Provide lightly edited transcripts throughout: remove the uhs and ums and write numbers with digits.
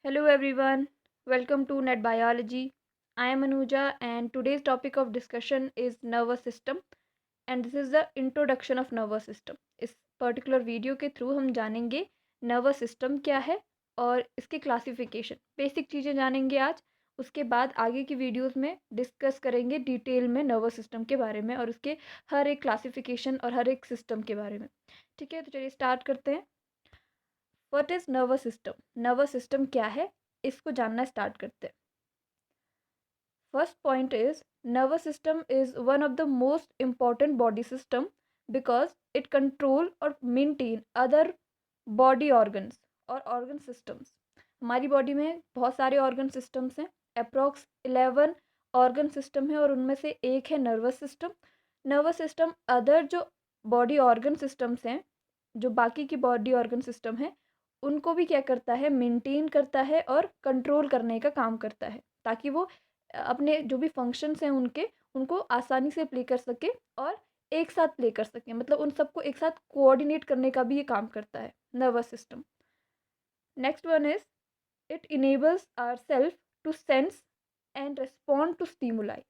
Hello everyone, welcome to Net Biology. I am Anuja and today's topic of discussion is nervous system and this is the introduction of nervous system. इस particular video के through हम जानेंगे nervous system क्या है और इसके classification basic चीज़ें जानेंगे आज। उसके बाद आगे की वीडियोस में डिस्कस करेंगे डिटेल में नर्वस सिस्टम के बारे में और उसके हर एक क्लासिफिकेशन और हर एक सिस्टम के बारे में। ठीक है, तो चलिए स्टार्ट करते हैं। What is nervous system? Nervous system क्या है, इसको जानना स्टार्ट करते हैं। First point is nervous system is one of the most important body system because it control or maintain other body organs और organ systems। हमारी बॉडी में बहुत सारे organ systems हैं, अप्रॉक्स 11 organ system है और उनमें से एक है nervous system। nervous system other जो body organ systems हैं, जो बाकी की body organ system है, उनको भी क्या करता है, मेंटेन करता है और कंट्रोल करने का काम करता है ताकि वो अपने जो भी फंक्शंस हैं उनको आसानी से प्ले कर सके और एक साथ प्ले कर सके, मतलब उन सबको एक साथ कोऑर्डिनेट करने का भी ये काम करता है nervous system. Next one is it enables our self to sense and respond to stimuli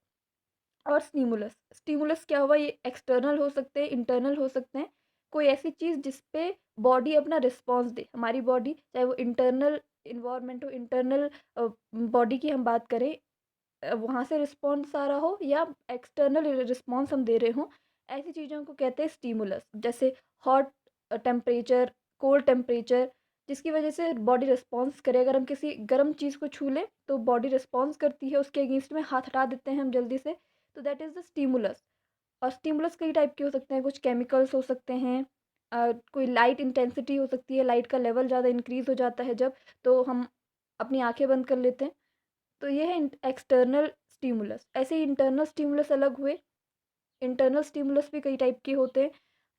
और स्टिमुलस। स्टिमुलस क्या हुआ, ये एक्सटर्नल हो सकते हैं, इंटरनल हो सकते हैं। कोई ऐसी चीज़ जिस पे बॉडी अपना रिस्पॉन्स दे, हमारी बॉडी चाहे वो इंटरनल इन्वायरमेंट हो, इंटरनल बॉडी की हम बात करें, वहाँ से रिस्पॉन्स आ रहा हो या एक्सटर्नल रिस्पॉन्स हम दे रहे हों, ऐसी चीज़ों को कहते हैं स्टिमुलस। जैसे हॉट टेम्परेचर, कोल्ड टेम्परेचर, जिसकी वजह से बॉडी रिस्पॉन्स करे। अगर हम किसी गर्म चीज़ को छू लें तो बॉडी रिस्पॉन्स करती है, उसके अगेंस्ट में हाथ हटा देते हैं हम जल्दी से, तो दैट इज़ द स्टिमुलस। और स्टिमुलस कई टाइप के हो सकते हैं, कुछ केमिकल्स हो सकते हैं, कोई लाइट इंटेंसिटी हो सकती है, लाइट का लेवल ज़्यादा इंक्रीज़ हो जाता है जब, तो हम अपनी आंखें बंद कर लेते हैं, तो ये है एक्सटर्नल स्टिमुलस। ऐसे ही इंटरनल स्टिमुलस अलग हुए। इंटरनल स्टिमुलस भी कई टाइप के होते हैं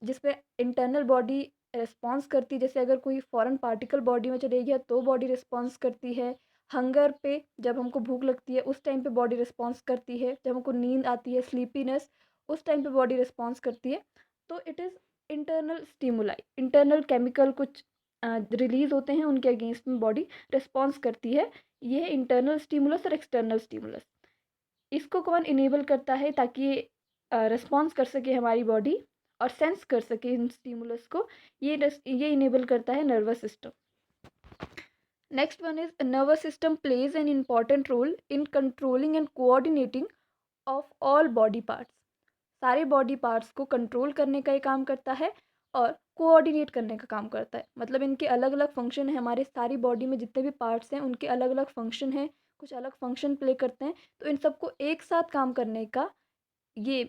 जिसमें इंटरनल बॉडी रिस्पॉन्स करती है। जैसे अगर कोई फॉरेन पार्टिकल बॉडी में चले गया तो बॉडी रिस्पॉन्स करती है। हंगर पे, जब हमको भूख लगती है उस टाइम पे बॉडी रिस्पॉन्स करती है। जब हमको नींद आती है, स्लीपीनेस, उस टाइम पे बॉडी रिस्पॉन्स करती है। तो it is internal stimuli, internal chemical कुछ रिलीज होते हैं, उनके अगेंस्ट में बॉडी रिस्पॉन्स करती है। ये है इंटरनल स्टिमुलस और एक्सटर्नल स्टिमुलस। इसको कौन इनेबल करता है ताकि रिस्पॉन्स कर सके हमारी बॉडी और सेंस कर सके इन स्टिमुलस को, ये इनेबल करता है nervous system. Next one is nervous system plays an important role in controlling and coordinating of all body parts. सारे बॉडी पार्ट्स को कंट्रोल करने का ये काम करता है और कोऑर्डिनेट करने का काम करता है। मतलब इनके अलग अलग फंक्शन है, हमारे सारी बॉडी में जितने भी पार्ट्स हैं उनके अलग अलग फंक्शन हैं, कुछ अलग फंक्शन प्ले करते हैं। तो इन सबको एक साथ काम करने का, ये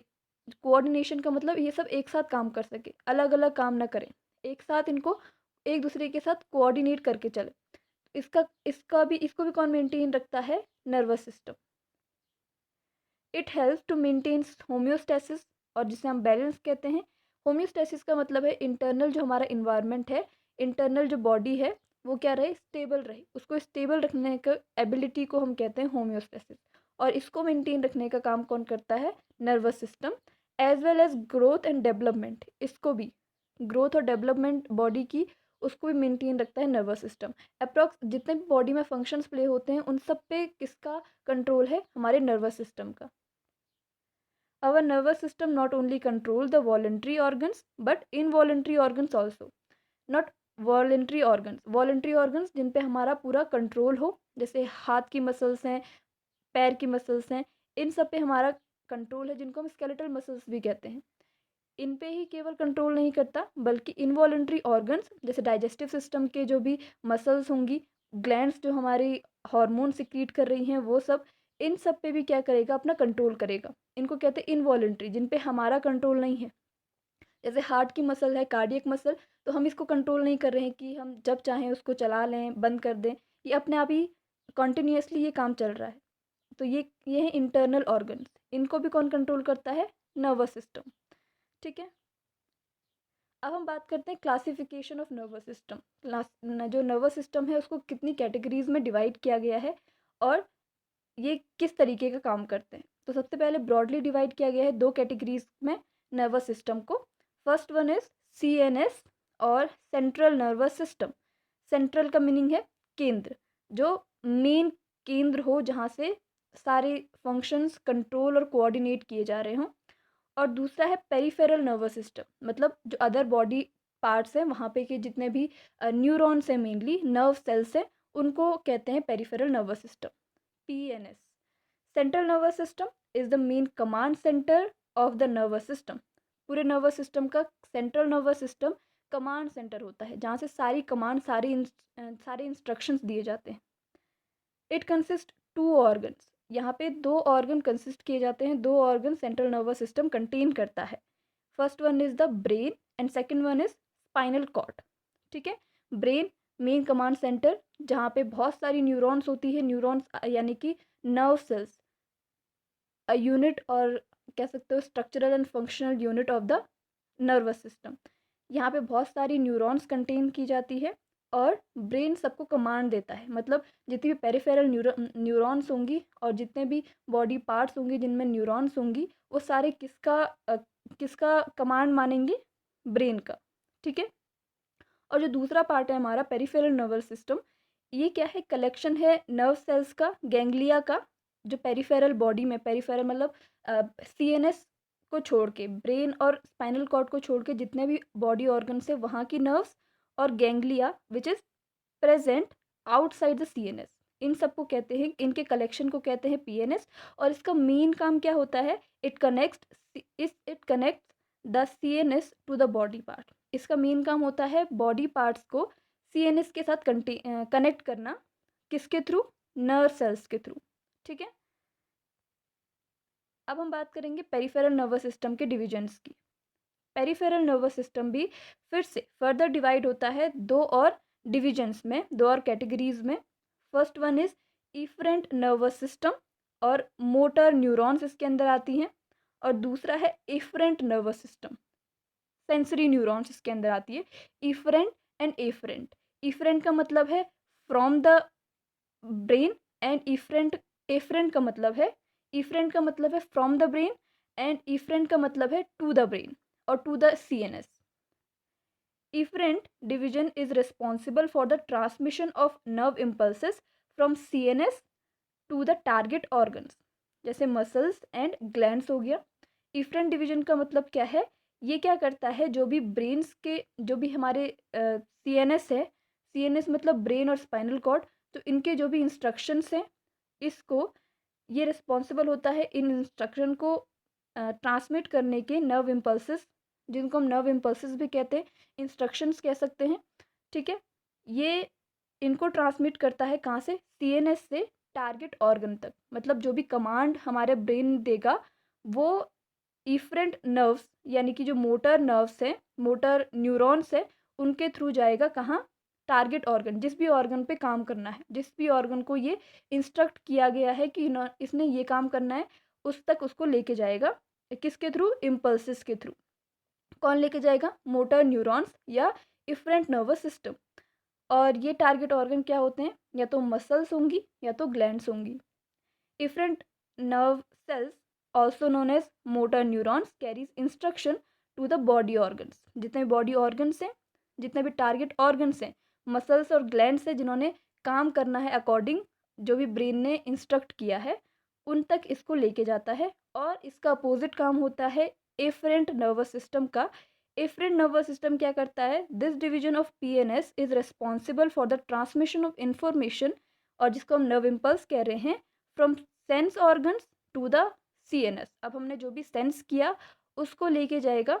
कोऑर्डिनेशन का मतलब ये सब एक साथ काम कर सके, अलग अलग काम ना करें, एक साथ इनको एक दूसरे के साथ कोऑर्डिनेट करके चले। इसका इसको भी कौन मेंटेन रखता है? Nervous system. It helps to maintain homeostasis, और जिसे हम बैलेंस कहते हैं। होम्योस्टेसिस का मतलब है इंटरनल जो हमारा इन्वायरमेंट है, इंटरनल जो बॉडी है, वो क्या रहे, स्टेबल रहे। उसको स्टेबल रखने का एबिलिटी को हम कहते हैं होम्योस्टेसिस। और इसको मेंटेन रखने का काम कौन करता है? Nervous system. As well as growth and development, इसको भी ग्रोथ और डेवलपमेंट बॉडी की, उसको भी मेंटेन रखता है नर्वस सिस्टम। अप्रॉक्स जितने भी बॉडी में फंक्शंस प्ले होते हैं उन सब पे किसका कंट्रोल है? हमारे नर्वस सिस्टम का। Our nervous system not only control the voluntary organs but involuntary organs also. Not voluntary organs जिन पे हमारा पूरा कंट्रोल हो, जैसे हाथ की मसल्स हैं, पैर की मसल्स हैं, इन सब पे हमारा कंट्रोल है, जिनको हम स्केलेटल मसल्स भी कहते हैं। इन पे ही केवल कंट्रोल नहीं करता बल्कि इनवॉलेंट्री ऑर्गन्स, जैसे डाइजेस्टिव सिस्टम के जो भी मसल्स होंगी, ग्लैंड्स जो हमारी हार्मोन सिक्रीट कर रही हैं, वो सब, इन सब पे भी क्या करेगा? अपना कंट्रोल करेगा। इनको कहते हैं इनवॉलेंट्री, जिन पे हमारा कंट्रोल नहीं है। जैसे हार्ट की मसल है, कार्डियक मसल, तो हम इसको कंट्रोल नहीं कर रहे हैं कि हम जब चाहें उसको चला लें, बंद कर दें। ये अपने आप ही कंटिन्यूसली ये काम चल रहा है। तो ये है इंटरनल ऑर्गन्स। इनको भी कौन कंट्रोल करता है? Nervous system. ठीक है, अब हम बात करते हैं क्लासिफिकेशन ऑफ नर्वस सिस्टम। जो नर्वस सिस्टम है उसको कितनी कैटेगरीज में डिवाइड किया गया है और ये किस तरीके का काम करते हैं। तो सबसे पहले ब्रॉडली डिवाइड किया गया है दो कैटेगरीज में नर्वस सिस्टम को। फर्स्ट वन इज CNS और सेंट्रल नर्वस सिस्टम। सेंट्रल का मीनिंग है केंद्र, जो मेन केंद्र हो जहाँ से सारे फंक्शंस कंट्रोल और कोऑर्डिनेट किए जा रहे हों। और दूसरा है पेरिफेरल नर्वस सिस्टम, मतलब जो अदर बॉडी पार्ट्स हैं वहाँ पे के जितने भी न्यूरॉन्स हैं, मेनली नर्व सेल्स हैं, उनको कहते हैं peripheral nervous system, PNS. Central nervous system is the main command centre of the nervous system. पूरे नर्वस सिस्टम का central nervous system command centre होता है, जहाँ से सारी कमांड, सारे इंस्ट्रक्शंस दिए जाते हैं। इट कंसिस्ट टू ऑर्गन्स, यहाँ पे दो ऑर्गन कंसिस्ट किए जाते हैं, दो organ central nervous system contain करता है। First one is the brain and second one is spinal cord. ठीक है, ब्रेन मेन कमांड सेंटर, जहाँ पे बहुत सारी न्यूरॉन्स होती है, न्यूरॉन्स यानी कि नर्व सेल्स, अ यूनिट, और कह सकते हो structural and functional unit of the nervous system. यहाँ पे बहुत सारी न्यूरॉन्स कंटेन की जाती है और ब्रेन सबको कमांड देता है, मतलब जितनी भी पेरिफेरल न्यूरॉन्स होंगी और जितने भी बॉडी पार्ट्स होंगे जिनमें न्यूरॉन्स होंगी, वो सारे किसका कमांड मानेंगे? ब्रेन का। ठीक है, और जो दूसरा पार्ट है हमारा पेरिफेरल नर्वस सिस्टम, ये क्या है? कलेक्शन है नर्व सेल्स का, गैंग्लिया का, जो पेरिफेरल बॉडी में, पेरिफेरल मतलब सीएनएस को छोड़ के, ब्रेन और स्पाइनल कॉर्ड को छोड़ के जितने भी बॉडी ऑर्गन्स है वहाँ की नर्व्स, और ganglia which is present outside the CNS, इन सबको कहते हैं, इनके कलेक्शन को कहते हैं पीएनएस। और इसका मेन काम क्या होता है? It connect the CNS to the body part. इसका मेन काम होता है बॉडी पार्ट्स को सीएनएस के साथ कनेक्ट करना। किसके थ्रू? नर्व सेल्स के थ्रू। ठीक है, अब हम बात करेंगे पेरिफेरल नर्वस सिस्टम के डिविजन्स की। पेरिफेरल नर्वस सिस्टम भी फिर से फर्दर डिवाइड होता है दो और डिविजन्स में, दो और कैटेगरीज में। First one is efferent nervous system, और मोटर न्यूरॉन्स इसके अंदर आती हैं। और दूसरा है efferent nervous system, sensory neurons इसके अंदर आती है। इफरेंट एंड एफरेंट, इफरेंट का मतलब है from the brain, and efferent, efferent का मतलब है from the brain, and efferent का मतलब है टू द ब्रेन और to the CNS. Efferent division is responsible for the transmission of nerve impulses from CNS to the target organs, जैसे muscles and glands हो गया। इफरेंट डिवीजन का मतलब क्या है? ये क्या करता है, जो भी ब्रेन्स के, जो भी हमारे सीएनएस है, सीएनएस मतलब ब्रेन और स्पाइनल कॉर्ड, तो इनके जो भी इंस्ट्रक्शंस हैं, इसको, ये रिस्पॉन्सिबल होता है इन इंस्ट्रक्शन को ट्रांसमिट करने के, नर्व इम्पल्सेस, जिनको हम नर्व इम्पल्सेस भी कहते हैं, इंस्ट्रक्शंस कह सकते हैं। ठीक है, ये इनको ट्रांसमिट करता है कहाँ से? सीएनएस से टारगेट ऑर्गन तक, मतलब जो भी कमांड हमारे ब्रेन देगा वो इफरेंट नर्व्स, यानी कि जो मोटर नर्व्स हैं, मोटर न्यूरॉन्स है, उनके थ्रू जाएगा कहाँ? टारगेट ऑर्गन, जिस भी ऑर्गन पे काम करना है, जिस भी ऑर्गन को ये इंस्ट्रक्ट किया गया है कि इसने ये काम करना है, उस तक उसको लेके जाएगा। किसके थ्रू? इम्पल्सिस के थ्रू। कौन लेके जाएगा? मोटर न्यूरॉन्स या इफरेंट नर्वस सिस्टम। और ये टारगेट ऑर्गन क्या होते हैं? या तो मसल्स होंगी या तो ग्लैंड्स होंगी। Efferent nerve cells also known as motor neurons carries instruction to the body organs. जितने भी बॉडी ऑर्गन्स हैं, जितने भी टारगेट ऑर्गन्स हैं, मसल्स और ग्लैंड्स हैं, जिन्होंने काम करना है अकॉर्डिंग जो भी ब्रेन ने इंस्ट्रक्ट किया है, उन तक इसको लेके जाता है। और इसका अपोजिट काम होता है एफरेंट नर्वस सिस्टम का। एफरेंट नर्वस सिस्टम क्या करता है? This division of PNS is responsible for the transmission of information, और जिसको हम नर्व इम्पल्स कह रहे हैं, from sense organs to the CNS. अब हमने जो भी सेंस किया उसको लेके जाएगा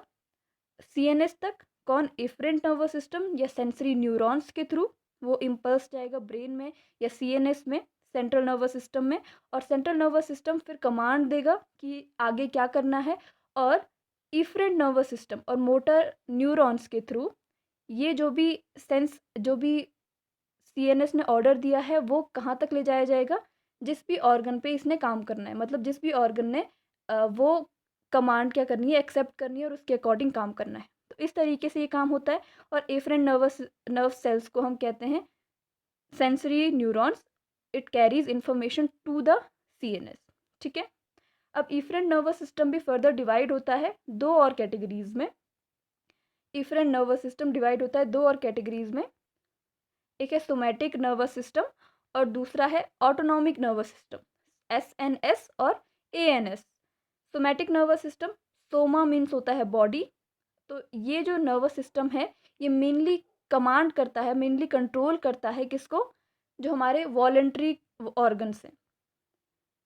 सीएनएस तक। कौन? एफरेंट नर्वस सिस्टम या सेंसरी न्यूरॉन्स के थ्रू वो इम्पल्स जाएगा ब्रेन में या सीएनएस में, सेंट्रल नर्वस सिस्टम में। और सेंट्रल नर्वस सिस्टम फिर कमांड देगा कि आगे क्या करना है, और इफरेंट नर्वस सिस्टम और मोटर न्यूरॉन्स के थ्रू ये जो भी सीएनएस ने ऑर्डर दिया है वो कहाँ तक ले जाया जाएगा? जिस भी ऑर्गन पे इसने काम करना है, मतलब जिस भी ऑर्गन ने वो कमांड क्या करनी है, एक्सेप्ट करनी है और उसके अकॉर्डिंग काम करना है। तो इस तरीके से ये काम होता है। और एफरेंट नर्व सेल्स को हम कहते हैं sensory neurons. It carries information to the CNS. ठीक है, अब इफरेंट नर्वस सिस्टम भी फर्दर डिवाइड होता है दो और कैटेगरीज में। इफरेंट नर्वस सिस्टम डिवाइड होता है दो और कैटेगरीज में। एक है सोमैटिक नर्वस सिस्टम और दूसरा है ऑटोनॉमिक नर्वस सिस्टम, एसएनएस और ANS. Somatic nervous system, Soma means होता है बॉडी, तो ये जो नर्वस सिस्टम है ये मेनली कमांड करता है, मेनली कंट्रोल करता है किसको, जो हमारे वॉलेंट्री ऑर्गन्स हैं।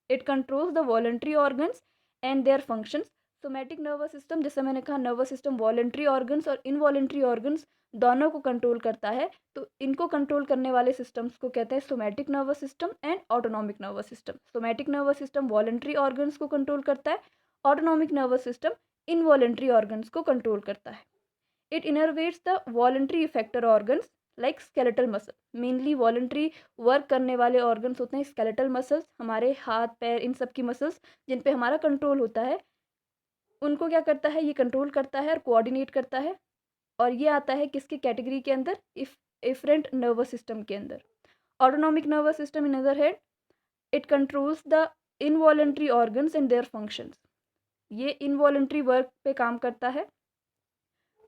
It controls the voluntary organs and their functions. Somatic nervous system, जैसे मैंने कहा, नर्वस सिस्टम वॉलेंट्री ऑर्गन्स और इनवॉलेंट्री ऑर्गन्स दोनों को कंट्रोल करता है, तो इनको कंट्रोल करने वाले सिस्टम्स को कहते हैं somatic nervous system and autonomic nervous system. Somatic nervous system voluntary organs को कंट्रोल करता है, autonomic nervous system involuntary organs को कंट्रोल करता है। It innervates the voluntary effector organs like skeletal muscle. Mainly voluntary work करने वाले organs होते हैं स्केलेटल मसल्स, हमारे हाथ पैर इन सब की मसल्स जिन पे हमारा कंट्रोल होता है, उनको क्या करता है, ये कंट्रोल करता है और कोऑर्डिनेट करता है। और ये आता है किसकी कैटेगरी के अंदर, इफरेंट नर्वस सिस्टम के अंदर। Autonomic nervous system in other hand, it controls the involuntary organs and their functions. ये इनवॉलेंट्री वर्क पे काम करता है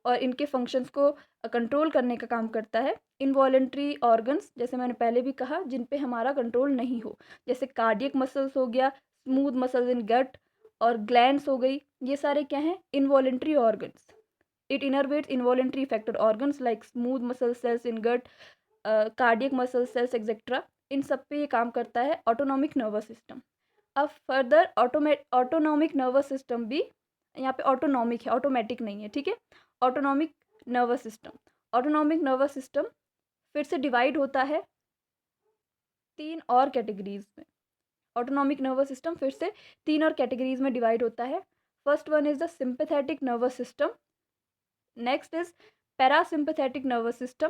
और इनके फंक्शंस को कंट्रोल करने का काम करता है। इनवॉलेंट्री ऑर्गन्स, जैसे मैंने पहले भी कहा, जिन पे हमारा कंट्रोल नहीं हो, जैसे कार्डियक मसल्स हो गया, स्मूथ मसल्स इन गट और ग्लैंड्स हो गई, ये सारे क्या हैं, involuntary organs. It innervates involuntary effector organs like smooth muscle cells in gut, cardiac muscle cells etcetera, इन सब पे ये काम करता है ऑटोनॉमिक नर्वस सिस्टम। अब फर्दर ऑटोनॉमिक नर्वस सिस्टम भी, यहाँ पे ऑटोनॉमिक है, ऑटोमेटिक नहीं है, ठीक है। Autonomic nervous system, autonomic nervous system फिर से डिवाइड होता है 3 और कैटेगरीज में। ऑटोनॉमिक नर्वस सिस्टम फिर से 3 और कैटेगरीज में डिवाइड होता है। First one is the sympathetic nervous system, next is parasympathetic nervous system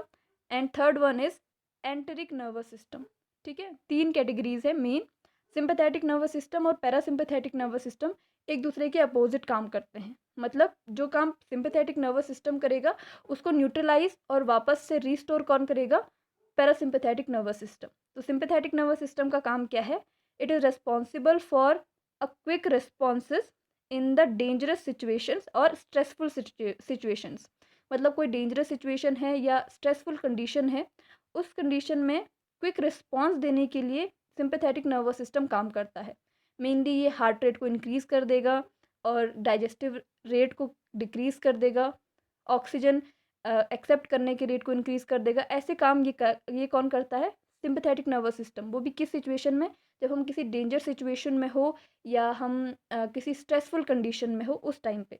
and third one is enteric nervous system. ठीक है, 3 कैटेगरीज है मेन। सिंपैथेटिक नर्वस सिस्टम और पैरासिम्पैथेटिक नर्वस सिस्टम एक दूसरे के अपोजिट काम करते हैं। मतलब जो काम सिंपैथेटिक नर्वस सिस्टम करेगा उसको न्यूट्रलाइज और वापस से रिस्टोर कौन करेगा, पैरासिम्पैथेटिक नर्वस सिस्टम। तो सिंपैथेटिक नर्वस सिस्टम का काम क्या है, it is responsible for a quick responses in the dangerous situations और स्ट्रेसफुल सिचुएशंस। मतलब कोई डेंजरस सिचुएशन है या स्ट्रेसफुल कंडीशन है, उस कंडीशन में क्विक रिस्पॉन्स देने के लिए सिंपैथेटिक नर्वस सिस्टम काम करता है। मेनली ये हार्ट रेट को इंक्रीज़ कर देगा और डाइजेस्टिव रेट को डिक्रीज़ कर देगा, ऑक्सीजन एक्सेप्ट करने के रेट को इंक्रीज़ कर देगा। ऐसे काम ये कौन करता है, सिंपैथेटिक नर्वस सिस्टम। वो भी किस सिचुएशन में, जब हम किसी डेंजर सिचुएशन में हो या हम किसी स्ट्रेसफुल कंडीशन में हो, उस टाइम पे।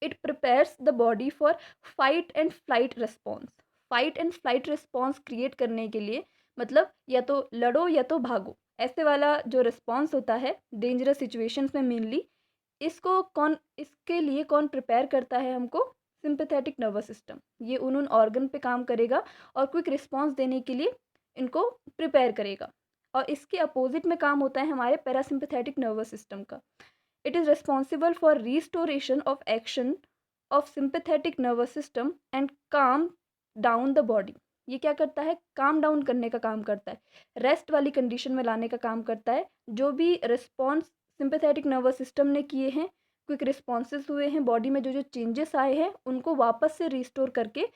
It prepares the body for fight and flight response. Fight and flight response create करने के लिए, मतलब या तो लड़ो या तो भागो, ऐसे वाला जो रिस्पॉन्स होता है डेंजरस सिचुएशंस में मेनली, इसके लिए कौन प्रिपेयर करता है हमको, सिंपैथेटिक नर्वस सिस्टम। ये उन ऑर्गन पे काम करेगा और क्विक रिस्पॉन्स देने के लिए इनको प्रिपेयर करेगा। और इसके अपोजिट में काम होता है हमारे पैरासिम्पैथेटिक नर्वस सिस्टम का। It is responsible for restoration of action of sympathetic nervous system and calm down the body. ये क्या करता है, काम डाउन करने का काम करता है, रेस्ट वाली कंडीशन में लाने का काम करता है। जो भी रिस्पॉन्स सिंपैथेटिक नर्वस सिस्टम ने किए हैं, क्विक रिस्पॉन्सेस हुए हैं बॉडी में, जो जो चेंजेस आए हैं उनको वापस से रिस्टोर करके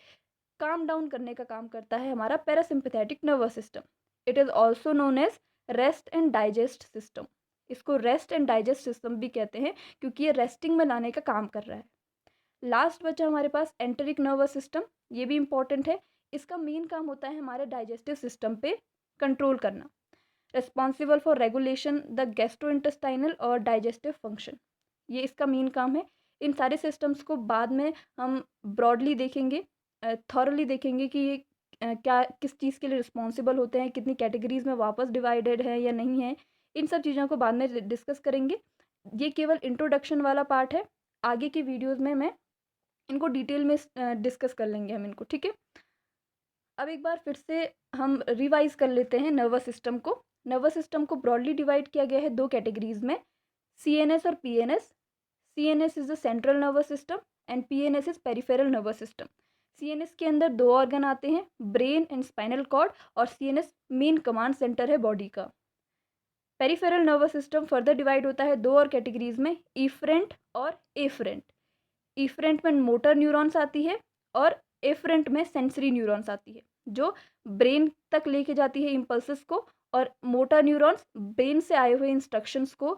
काम डाउन करने का काम करता है हमारा parasympathetic nervous system. It is also known as rest and digest system. इसको रेस्ट एंड डाइजेस्ट सिस्टम भी कहते हैं क्योंकि ये रेस्टिंग में लाने का काम कर रहा है। लास्ट बचा हमारे पास एंटेरिक नर्वस सिस्टम, ये भी इंपॉर्टेंट है। इसका मेन काम होता है हमारे डाइजेस्टिव सिस्टम पे कंट्रोल करना, responsible for regulation the gastrointestinal और डाइजेस्टिव फंक्शन। ये इसका मेन काम है। इन सारे सिस्टम्स को बाद में हम ब्रॉडली देखेंगे, थॉरली देखेंगे कि ये क्या किस चीज़ के लिए रिस्पॉन्सिबल होते हैं, कितनी कैटेगरीज में वापस डिवाइडेड है या नहीं है, इन सब चीज़ों को बाद में डिस्कस करेंगे। ये केवल इंट्रोडक्शन वाला पार्ट है, आगे की वीडियोज़ में मैं इनको डिटेल में डिस्कस कर लेंगे हम इनको, ठीक है। अब एक बार फिर से हम रिवाइज कर लेते हैं नर्वस सिस्टम को। नर्वस सिस्टम को ब्रॉडली डिवाइड किया गया है 2 कैटेगरीज में, सीएनएस और PNS. CNS is the central nervous system and PNS is peripheral nervous system. CNS के अंदर 2 ऑर्गन आते हैं, ब्रेन एंड स्पाइनल कॉर्ड, और सीएनएस मेन कमांड सेंटर है बॉडी का। Peripheral nervous system further divide होता है 2 और कैटेगरीज में, इफरेंट और एफरेंट। इफरेंट में मोटर न्यूरॉन्स आती है और एफरेंट में सेंसरी न्यूरॉन्स आती है। जो ब्रेन तक लेके जाती है इम्पल्सेस को, और मोटर न्यूरॉन्स ब्रेन से आए हुए इंस्ट्रक्शंस को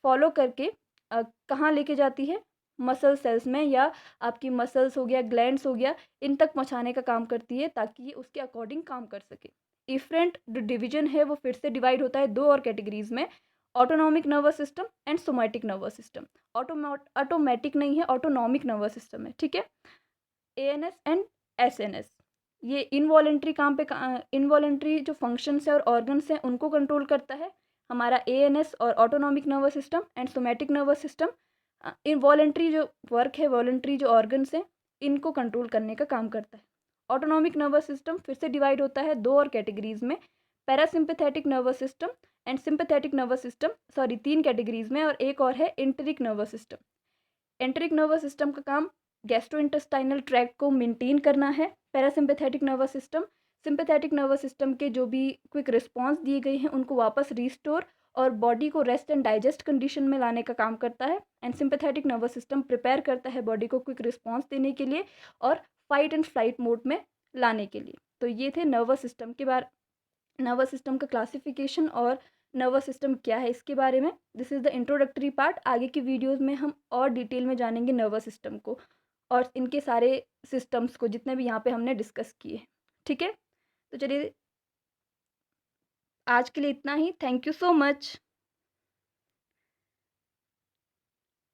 फॉलो करके कहाँ लेके जाती है, मसल सेल्स में, या आपकी मसल्स हो गया, ग्लैंड्स हो गया, इन तक पहुँचाने का काम करती है ताकि ये उसके अकॉर्डिंग काम कर सके। इफरेंट जो डिवीजन है वो फिर से डिवाइड होता है दो और कैटेगरीज में, autonomic nervous system and somatic nervous system. Automatic नहीं है, ऑटोनॉमिक नर्वस सिस्टम है, ठीक है। एएनएस एंड एसएनएस, ये इनवॉलेंट्री काम पे, इनवॉलेंट्री जो फंक्शंस है और ऑर्गन्स हैं उनको कंट्रोल करता है हमारा एएनएस और autonomic nervous system. And somatic nervous system involuntary जो वर्क है, वॉलेंट्री जो ऑर्गन्स हैं, इनको कंट्रोल करने का काम करता है। ऑटोनॉमिक नर्वस सिस्टम फिर से डिवाइड होता है दो और कैटेगरीज में, parasympathetic nervous system and sympathetic nervous system, sorry तीन कैटेगरीज में, और एक और है enteric nervous system. Enteric nervous system का काम गैस्ट्रोइंटेस्टाइनल ट्रैक्ट को मेंटेन करना है। Parasympathetic nervous system sympathetic nervous system के जो भी क्विक रिस्पांस दिए गए हैं उनको वापस रिस्टोर और बॉडी को रेस्ट एंड डाइजेस्ट कंडीशन में लाने का काम करता है। And sympathetic nervous system prepare करता है बॉडी को क्विक रिस्पांस देने के लिए और फाइट एंड फ्लाइट मोड में लाने के लिए। तो ये थे नर्वस सिस्टम के बारे, नर्वस सिस्टम का क्लासिफिकेशन और नर्वस सिस्टम क्या है इसके बारे में। This is the introductory part. आगे की वीडियोस में हम और डिटेल में जानेंगे नर्वस सिस्टम को और इनके सारे सिस्टम्स को जितने भी यहाँ पे हमने डिस्कस किए, ठीक है। तो चलिए आज के लिए इतना ही। Thank you so much.